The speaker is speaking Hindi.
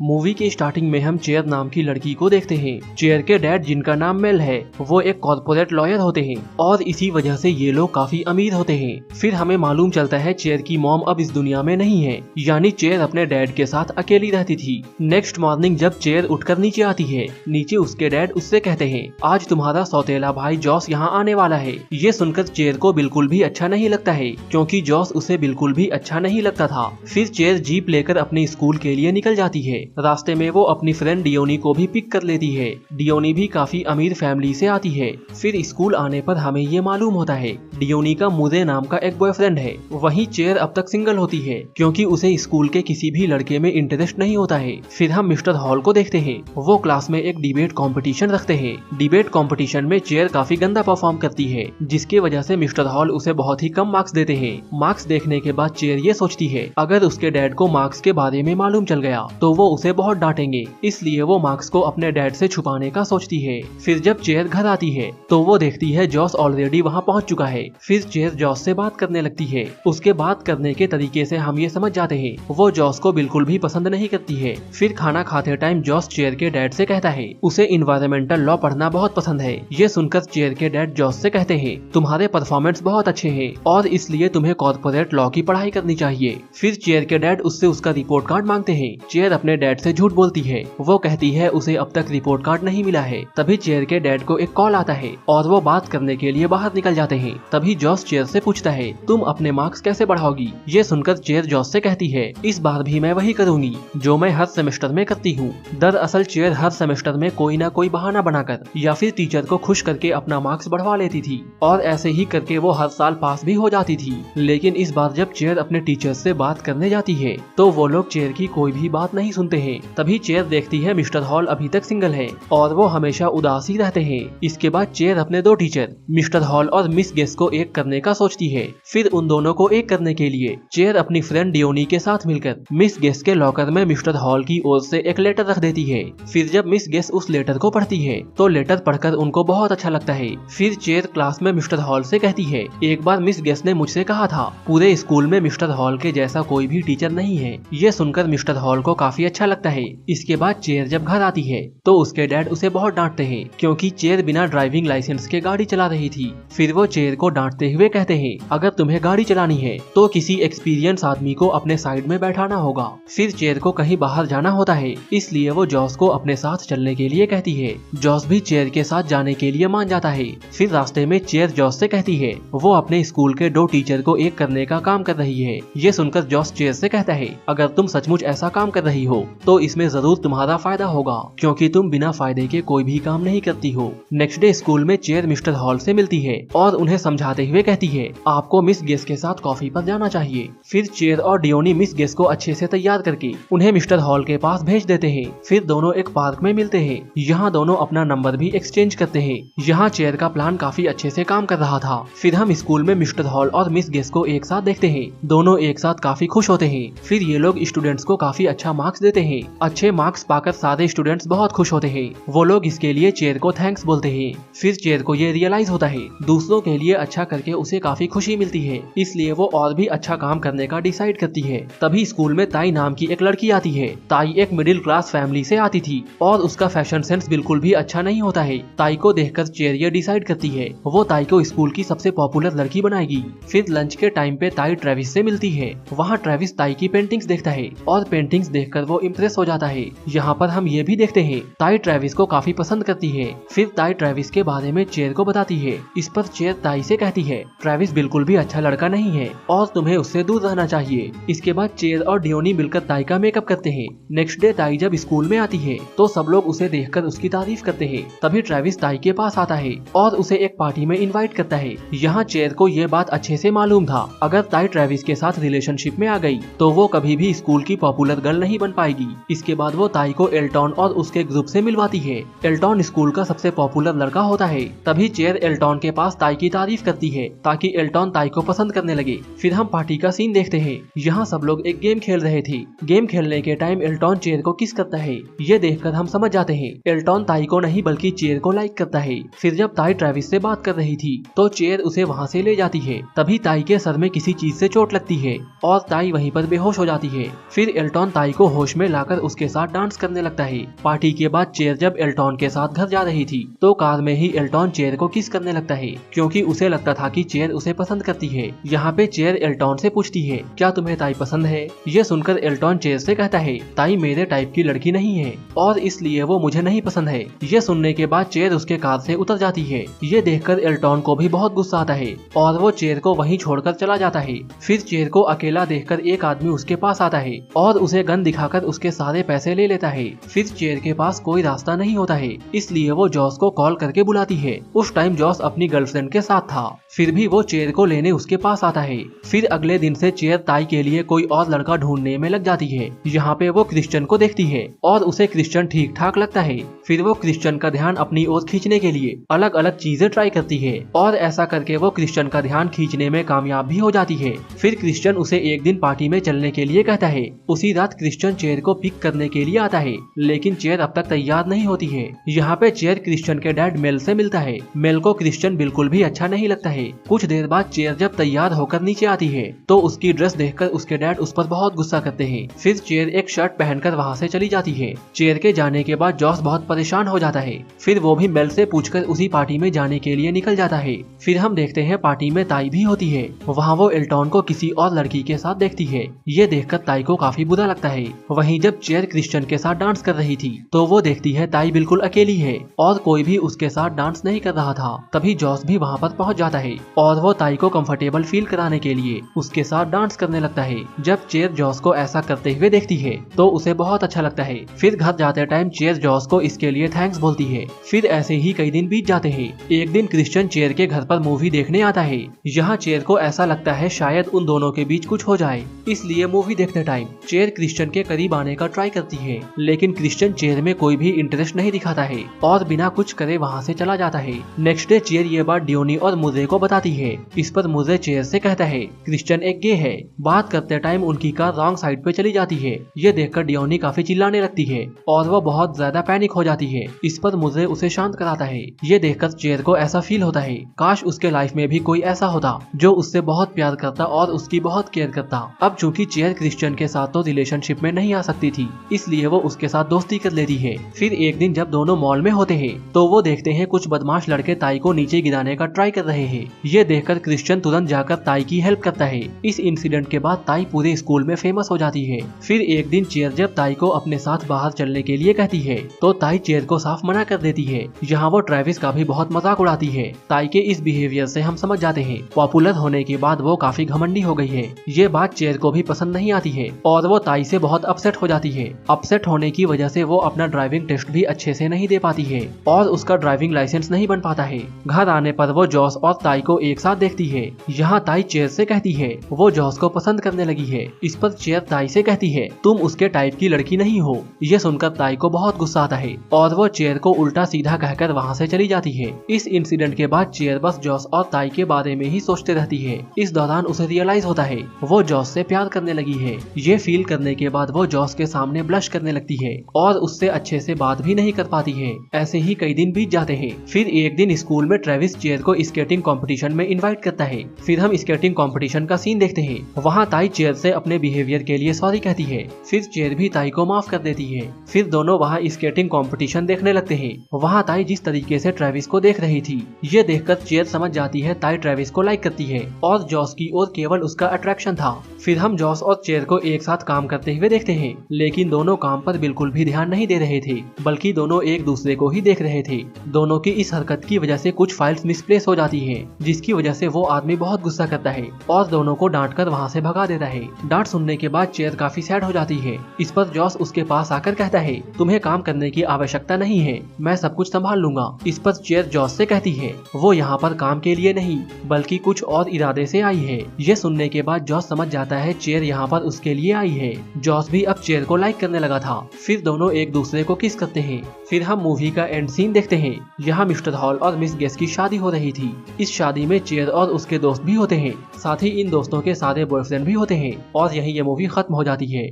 मूवी के स्टार्टिंग में हम चेयर नाम की लड़की को देखते हैं। चेयर के डैड, जिनका नाम मेल है, वो एक कॉर्पोरेट लॉयर होते हैं और इसी वजह से ये लोग काफी अमीर होते हैं। फिर हमें मालूम चलता है चेयर की मॉम अब इस दुनिया में नहीं है, यानी चेयर अपने डैड के साथ अकेली रहती थी। नेक्स्ट मॉर्निंग जब चेयर उठकर नीचे आती है, नीचे उसके डैड उससे कहते हैं, आज तुम्हारा सौतेला भाई जॉस यहाँ आने वाला है। ये सुनकर चेयर को बिल्कुल भी अच्छा नहीं लगता है, क्योंकि जॉस उसे बिल्कुल भी अच्छा नहीं लगता था। फिर चेयर जीप लेकर अपने स्कूल के लिए निकल जाती है। रास्ते में वो अपनी फ्रेंड डियोनी को भी पिक कर लेती है। डियोनी भी काफी अमीर फैमिली से आती है। फिर स्कूल आने पर हमें ये मालूम होता है डियोनी का मुरे नाम का एक बॉयफ्रेंड है। वहीं चेयर अब तक सिंगल होती है, क्योंकि उसे स्कूल के किसी भी लड़के में इंटरेस्ट नहीं होता है। फिर हम मिस्टर हॉल को देखते हैं। वो क्लास में एक डिबेट कंपटीशन रखते हैं। डिबेट कंपटीशन में चेयर काफी गंदा परफॉर्म करती है, जिसकी वजह से मिस्टर हॉल उसे बहुत ही कम मार्क्स देते हैं। मार्क्स देखने के बाद चेयर ये सोचती है, अगर उसके डैड को मार्क्स के बारे में मालूम चल गया तो वो उसे बहुत डांटेंगे, इसलिए वो मार्क्स को अपने डैड से छुपाने का सोचती है। फिर जब चेयर घर आती है तो वो देखती है जॉस ऑलरेडी वहाँ पहुँच चुका है। फिर चेयर जॉस से बात करने लगती है। उसके बात करने के तरीके से हम ये समझ जाते हैं वो जॉस को बिल्कुल भी पसंद नहीं करती है। फिर खाना खाते टाइम जॉस चेयर के डैड से कहता है उसे इन्वायरमेंटल लॉ पढ़ना बहुत पसंद है। ये सुनकर चेयर के डैड जॉस से कहते हैं, तुम्हारे परफॉर्मेंस बहुत अच्छे हैं और इसलिए तुम्हें कॉर्पोरेट लॉ की पढ़ाई करनी चाहिए। फिर चेयर के डैड उससे उसका रिपोर्ट कार्ड मांगते हैं। चेयर अपने डैड से झूठ बोलती है। वो कहती है उसे अब तक रिपोर्ट कार्ड नहीं मिला है। तभी चेयर के डैड को एक कॉल आता है और वो बात करने के लिए बाहर निकल जाते हैं। तभी जॉस चेयर से पूछता है, तुम अपने मार्क्स कैसे बढ़ाओगी? ये सुनकर चेयर जॉस से कहती है, इस बार भी मैं वही करूंगी जो मैं हर सेमेस्टर में करती हूँ। दरअसल चेयर हर सेमेस्टर में कोई ना कोई बहाना बनाकर या फिर टीचर को खुश करके अपना मार्क्स बढ़वा लेती थी और ऐसे ही करके वो हर साल पास भी हो जाती थी। लेकिन इस बार जब चेयर अपने टीचर से बात करने जाती है तो वो लोग चेयर की कोई भी बात नहीं सुनते हैं। तभी चेयर देखती है मिस्टर हॉल अभी तक सिंगल है और वो हमेशा उदास ही रहते हैं। इसके बाद चेयर अपने दो टीचर मिस्टर हॉल और मिस गेस को एक करने का सोचती है। फिर उन दोनों को एक करने के लिए चेयर अपनी फ्रेंड डियोनी के साथ मिलकर मिस गेस के लॉकर में मिस्टर हॉल की ओर से एक लेटर रख देती है। फिर जब मिस गेस उस लेटर को पढ़ती है तो लेटर पढ़कर उनको बहुत अच्छा लगता है। फिर चेयर क्लास में मिस्टर हॉल से कहती है, एक बार मिस गेस ने मुझसे कहा था पूरे स्कूल में मिस्टर हॉल के जैसा कोई भी टीचर नहीं है। ये सुनकर मिस्टर हॉल को काफी अच्छा लगता है। इसके बाद चेयर जब घर आती है तो उसके डैड उसे बहुत डांटते हैं, क्योंकि चेयर बिना ड्राइविंग लाइसेंस के गाड़ी चला रही थी। फिर वो चेयर को डांटते हुए कहते हैं, अगर तुम्हें गाड़ी चलानी है तो किसी एक्सपीरियंस आदमी को अपने साइड में बैठाना होगा। फिर चेयर को कहीं बाहर जाना होता है, इसलिए वो जॉस को अपने साथ चलने के लिए कहती है। जॉस भी चेयर के साथ जाने के लिए मान जाता है। फिर रास्ते में चेयर जॉस से कहती है वो अपने स्कूल के दो टीचर को एक करने का काम कर रही है। ये सुनकर जॉस चेयर से कहता है, अगर तुम सचमुच ऐसा काम कर रही हो तो इसमें जरूर तुम्हारा फायदा होगा, क्योंकि तुम बिना फायदे के कोई भी काम नहीं करती हो। नेक्स्ट डे स्कूल में चेयर मिस्टर हॉल से मिलती है और उन्हें समझाते हुए कहती है, आपको मिस गेस के साथ कॉफी पर जाना चाहिए। फिर चेयर और डियोनी मिस गेस को अच्छे से तैयार करके उन्हें मिस्टर हॉल के पास भेज देते हैं। फिर दोनों एक पार्क में मिलते हैं। यहाँ दोनों अपना नंबर भी एक्सचेंज करते हैं। यहाँ चेयर का प्लान काफी अच्छे से काम कर रहा था। फिर हम स्कूल में मिस्टर हॉल और मिस गेस को एक साथ देखते हैं। दोनों एक साथ काफी खुश होते हैं। फिर ये लोग स्टूडेंट्स को काफी अच्छा मार्क्स देते हैं। अच्छे मार्क्स पाकर सारे स्टूडेंट्स बहुत खुश होते हैं। वो लोग इसके लिए चेयर को थैंक्स बोलते हैं। फिर चेयर को ये रियलाइज होता है दूसरों के लिए अच्छा करके उसे काफी खुशी मिलती है, इसलिए वो और भी अच्छा काम करने का डिसाइड करती है। तभी स्कूल में ताई नाम की एक लड़की आती है। ताई एक मिडिल क्लास फैमिली से आती थी और उसका फैशन सेंस बिल्कुल भी अच्छा नहीं होता है। ताई को देखकर चेयर ये डिसाइड करती है वो ताई को स्कूल की सबसे पॉपुलर लड़की बनाएगी। फिर लंच के टाइम पे ताई ट्रेविस से मिलती है। वहाँ ट्रेविस ताई की पेंटिंग्स देखता है और पेंटिंग्स देखकर वो इम्प्रेस हो जाता है। यहाँ पर हम ये भी देखते हैं ताई ट्रेविस को काफी पसंद करती है। फिर ताई ट्रेविस के बारे में चेयर को बताती है। इस पर चेयर ताई से कहती है, ट्रेविस बिल्कुल भी अच्छा लड़का नहीं है और तुम्हें उससे दूर रहना चाहिए। इसके बाद चेयर और डियोनी मिलकर ताई का मेकअप करते हैं। नेक्स्ट डे ताई जब स्कूल में आती है तो सब लोग उसे देखकर उसकी तारीफ करते हैं। तभी ट्रेविस ताई के पास आता है और उसे एक पार्टी में इनवाइट करता है। यहाँ चेयर को ये बात अच्छे से मालूम था, अगर ताई ट्रेविस के साथ रिलेशनशिप में आ गई तो वो कभी भी स्कूल की पॉपुलर गर्ल नहीं बन पाएगी। इसके बाद वो ताई को एल्टॉन और उसके ग्रुप से मिलवाती है। एल्टॉन स्कूल का सबसे पॉपुलर लड़का होता है। तभी चेयर एल्टॉन के पास ताई की तारीफ करती है ताकि एल्टॉन ताई को पसंद करने लगे। फिर हम पार्टी का सीन देखते हैं। यहाँ सब लोग एक गेम खेल रहे थे। गेम खेलने के टाइम एल्टॉन चेयर को किस करता है। ये देखकर हम समझ जाते हैं एल्टॉन ताई को नहीं बल्कि चेयर को लाइक करता है। फिर जब ताई ट्रेविस से बात कर रही थी तो चेयर उसे वहाँ से ले जाती है। तभी ताई के सर में किसी चीज से चोट लगती है और ताई वहीं पर बेहोश हो जाती है। फिर एल्टॉन ताई को होश में लाकर उसके साथ डांस करने लगता है। पार्टी के बाद चेयर जब एल्टॉन के साथ घर जा रही थी तो कार में ही एल्टॉन चेयर को किस करने लगता है क्योंकि उसे लगता था कि चेयर उसे पसंद करती है। यहाँ पे चेयर एल्टॉन से पूछती है क्या तुम्हें ताई पसंद है। ये सुनकर एल्टॉन चेयर से कहता है ताई मेरे टाइप की लड़की नहीं है और इसलिए वो मुझे नहीं पसंद है। ये सुनने के बाद चेयर उसके कार से उतर जाती है। ये देखकर एल्टॉन को भी बहुत गुस्सा आता है और वो चेयर को वहीं छोड़कर चला जाता है। फिर चेयर को अकेला देखकर एक आदमी उसके पास आता है और उसे गन दिखाकर उसके सारे पैसे ले लेता है। फिर चेयर के पास कोई रास्ता नहीं होता है इसलिए वो जॉस को कॉल करके बुलाती है। उस टाइम जॉस अपनी गर्लफ्रेंड के साथ था। फिर भी वो चेयर को लेने उसके पास आता है। फिर अगले दिन से चेयर ताई के लिए कोई और लड़का ढूंढने में लग जाती है। यहाँ पे वो क्रिश्चियन को देखती है और उसे क्रिश्चियन ठीक ठाक लगता है। फिर वो क्रिश्चियन का ध्यान अपनी ओर खींचने के लिए अलग अलग चीजें ट्राई करती है और ऐसा करके वो क्रिश्चियन का ध्यान खींचने में कामयाब भी हो जाती है। फिर क्रिश्चियन उसे एक दिन पार्टी में चलने के लिए कहता है। उसी रात क्रिश्चियन चेयर को पिक करने के लिए आता है लेकिन चेयर अब तक तैयार नहीं होती है। यहाँ पे चेयर क्रिश्चियन के डैड मेल से मिलता है। मेल को क्रिश्चियन बिल्कुल भी अच्छा नहीं लगता है। कुछ देर बाद चेयर जब तैयार होकर नीचे आती है तो उसकी ड्रेस देखकर उसके डैड उस पर बहुत गुस्सा करते हैं। फिर चेयर एक शर्ट पहनकर वहाँ से चली जाती है। चेयर के जाने के बाद जॉस बहुत परेशान हो जाता है। फिर वो भी मेल से पूछकर उसी पार्टी में जाने के लिए निकल जाता है। फिर हम देखते हैं पार्टी में ताई भी होती है। वहाँ वो एल्टॉन को किसी और लड़की के साथ देखती है। ये देखकर ताई को काफी बुरा लगता है। वहीं जब चेयर क्रिश्चियन के साथ डांस कर रही थी तो वो देखती है ताई बिल्कुल अकेली है और कोई भी उसके साथ डांस नहीं कर रहा था। तभी जॉस भी वहाँ पर पहुँच जाता है और वो ताई को कंफर्टेबल फील कराने के लिए उसके साथ डांस करने लगता है। जब चेयर जॉस को ऐसा करते हुए देखती है तो उसे बहुत अच्छा लगता है। फिर घर जाते टाइम चेयर जॉस को इसके लिए थैंक्स बोलती है। फिर ऐसे ही कई दिन बीत जाते हैं। एक दिन क्रिश्चियन चेयर के घर पर मूवी देखने आता है। यहाँ चेयर को ऐसा लगता है शायद उन दोनों के बीच कुछ हो जाए, इसलिए मूवी देखते टाइम चेयर क्रिश्चियन के करीब आने का ट्राई करती है लेकिन क्रिश्चियन चेयर में कोई भी इंटरेस्ट नहीं दिखाता है और बिना कुछ करे वहाँ से चला जाता है। नेक्स्ट डे चेयर ये बात डियोनी और मुर्रे को बताती है। इस पर मुर्रे चेयर से कहता है क्रिश्चियन एक गे है। बात करते टाइम उनकी कार रॉन्ग साइड पे चली जाती है। ये देखकर डियोनी काफी चिल्लाने लगती है और वो बहुत ज्यादा पैनिक हो जाती है। इस पर मुर्रे उसे शांत कराता है। ये देखकर चेयर को ऐसा फील होता है काश उसके लाइफ में भी कोई ऐसा होता जो उससे बहुत प्यार करता और उसकी बहुत केयर करता। अब चूंकि चेयर क्रिश्चियन के साथ तो रिलेशनशिप में नहीं आ सकती थी इसलिए वो उसके साथ दोस्ती कर लेती है। फिर एक दिन जब दोनों मॉल में होते हैं तो वो देखते हैं कुछ बदमाश लड़के ताई को नीचे गिराने का ट्राई कर रहे हैं। ये देखकर क्रिश्चियन तुरंत जाकर ताई की हेल्प करता है। इस इंसिडेंट के बाद ताई पूरे स्कूल में फेमस हो जाती है। फिर एक दिन चेयर जब ताई को अपने साथ बाहर चलने के लिए कहती है तो ताई चेयर को साफ मना कर देती है। यहाँ वो ट्रेविस का भी बहुत मजाक उड़ाती है। ताई के इस बिहेवियर से हम समझ जाते हैं पॉपुलर होने के बाद वो काफी घमंडी हो गई है। ये बात चेयर को भी पसंद नहीं आती है और वो ताई से बहुत अपसेट हो जाती है। अपसेट होने की वजह से वो अपना ड्राइविंग टेस्ट भी अच्छे से नहीं दे पाती है और उसका ड्राइविंग लाइसेंस नहीं बन पाता है। घर आने पर वो जॉस और ताई को एक साथ देखती है। यहाँ ताई चेयर से कहती है वो जॉस को पसंद करने लगी है। इस पर चेयर ताई से कहती है तुम उसके टाइप की लड़की नहीं हो। ये सुनकर ताई को बहुत गुस्सा आता है और वो चेयर को उल्टा सीधा कहकर वहाँ से चली जाती है। इस इंसिडेंट के बाद चेयर बस जॉस और ताई के बारे में ही सोचते रहती है। इस दौरान उसे रियलाइज होता है वो जॉस से प्यार करने लगी है। ये फील करने के बाद वो जॉस के सामने ब्लश करने लगती है और उससे अच्छे से बात भी नहीं कर पाती है। ऐसे ही कई दिन बीत जाते हैं। फिर एक दिन स्कूल में ट्रेविस चेयर को स्केटिंग कंपटीशन में इनवाइट करता है। फिर हम स्केटिंग कंपटीशन का सीन देखते हैं। वहाँ ताई चेयर से अपने बिहेवियर के लिए सॉरी कहती है। फिर चेयर भी ताई को माफ कर देती है। फिर दोनों वहाँ स्केटिंग कंपटीशन देखने लगते हैं। वहाँ ताई जिस तरीके से ट्रेविस को देख रही थी ये देखकर चेयर समझ जाती है ताई ट्रेविस को लाइक करती है और जॉस की ओर केवल उसका अट्रैक्शन था। फिर हम जॉस और चेयर को एक साथ काम करते हुए देखते हैं लेकिन दोनों काम पर बिल्कुल भी ध्यान नहीं दे रहे थे बल्कि दोनों एक दूसरे को ही देख रहे थे। दोनों की इस हरकत की वजह से कुछ फाइल्स मिसप्लेस हो जाती है जिसकी वजह से वो आदमी बहुत गुस्सा करता है और दोनों को डांट कर वहाँ से भगा देता है। डांट सुनने के बाद चेयर काफी सैड हो जाती है। इस पर जॉस उसके पास आकर कहता है तुम्हें काम करने की आवश्यकता नहीं है, मैं सब कुछ संभाल लूंगा। इस पर चेयर जॉस से कहती है वो यहाँ पर काम के लिए नहीं बल्कि कुछ और इरादे से आई है। ये सुनने के बाद जॉस समझ जाता है चेयर यहाँ पर उसके लिए आई है। जॉस भी अब चेयर को लाइक करने लगा था। फिर दोनों एक दूसरे को किस करते हैं। फिर हम मूवी का एंड सीन देखते हैं। यहाँ मिस्टर हॉल और मिस गेस की शादी हो रही थी। इस शादी में चेयर और उसके दोस्त भी होते हैं, साथ ही इन दोस्तों के सारे बॉयफ्रेंड भी होते हैं और यहीं ये मूवी खत्म हो जाती है।